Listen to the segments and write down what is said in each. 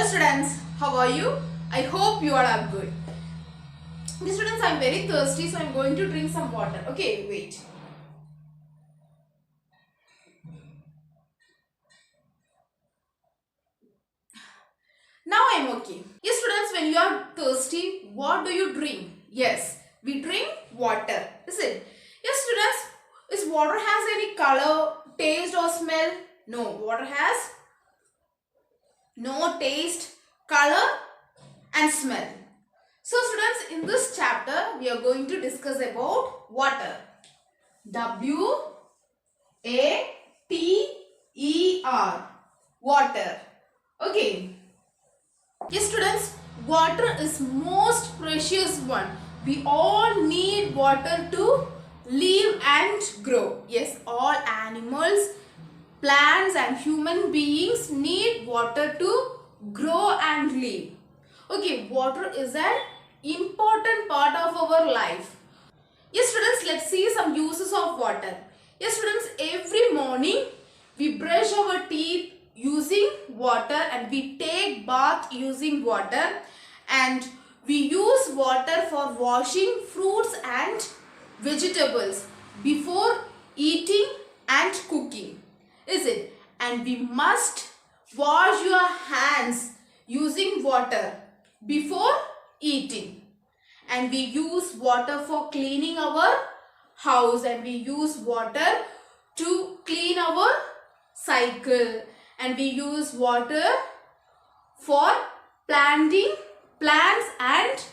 Hello students, how are you? I hope you all are good. Dear students, I am very thirsty, so I am going to drink some water. Okay, wait. Now I am okay. Yes students, when you are thirsty, what do you drink? Yes, we drink water. Is it? Yes students, is water has any color, taste or smell? No, water has no taste, color and smell. So students, in this chapter we are going to discuss about water. W-A-T-E-R, water. Okay. Yes students, water is most precious one. We all need water to live and grow. Yes, all animals, plants and human beings need water to grow and live. Okay, water is an important part of our life. Yes students, let's see some uses of water. Yes students, every morning we brush our teeth using water and we take bath using water, and we use water for washing fruits and vegetables before eating and cooking. Is it? And we must wash your hands using water before eating. And we use water for cleaning our house, and we use water to clean our cycle, and we use water for planting plants and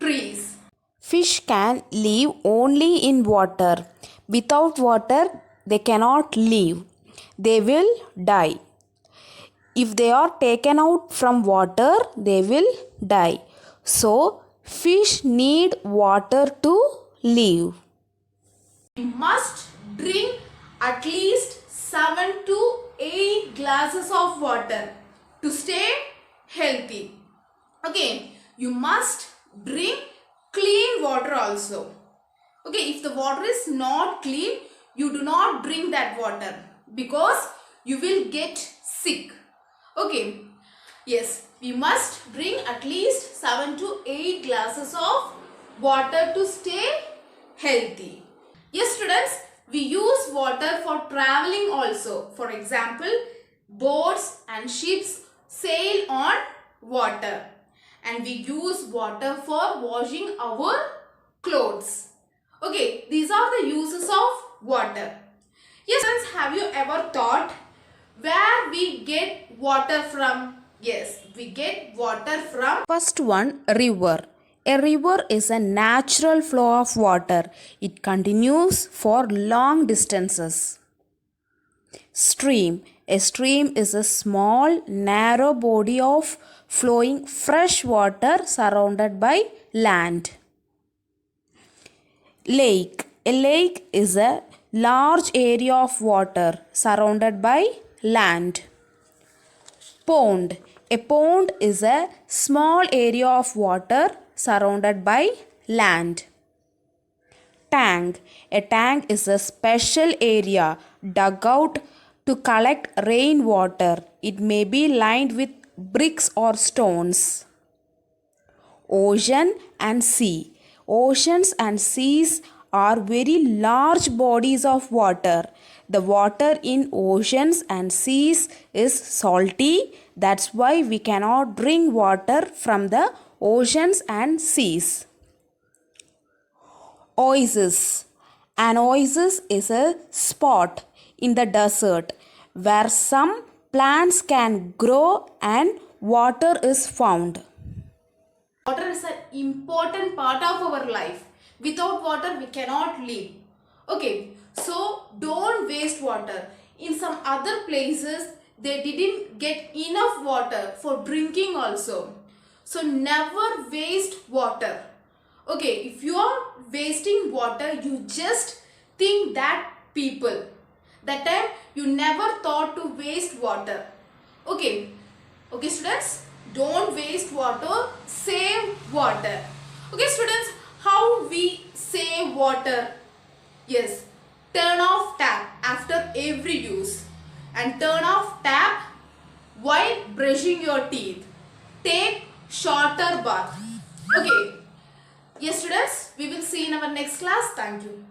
trees. Fish can live only in water. Without water, they cannot live. They will die. If they are taken out from water, they will die. So, fish need water to live. We must drink at least 7 to 8 glasses of water to stay healthy. Okay, you must drink clean water also. Okay, if the water is not clean, you do not drink that water because you will get sick. Okay, yes, we must drink at least 7 to 8 glasses of water to stay healthy. Yes students, we use water for traveling also. For example, boats and ships sail on water, and we use water for washing our clothes. Okay, these are the uses of water. Yes friends, have you ever thought where we get water from? Yes, we get water from First one, river. A river is a natural flow of water. It continues for long distances. Stream. A stream is a small, narrow body of flowing fresh water surrounded by land. Lake. A lake is a large area of water surrounded by land. Pond. A pond is a small area of water surrounded by land. Tank. A tank is a special area dug out to collect rainwater. It may be lined with bricks or stones. Ocean and sea. Oceans and seas are very large bodies of water. The water in oceans and seas is salty. That's why we cannot drink water from the oceans and seas. Oasis. An oasis is a spot in the desert where some plants can grow and water is found. Water is an important part of our life. Without water, we cannot live. Okay, so don't waste water. In some other places, they didn't get enough water for drinking also. So never waste water. Okay, if you are wasting water, you just think that people. That time, you never thought to waste water. Okay, okay students, don't waste water, save water. Okay students, how we save water? Yes, turn off tap after every use, and turn off tap while brushing your teeth. take shorter bath. Okay. Yes, students, we will see in our next class. Thank you.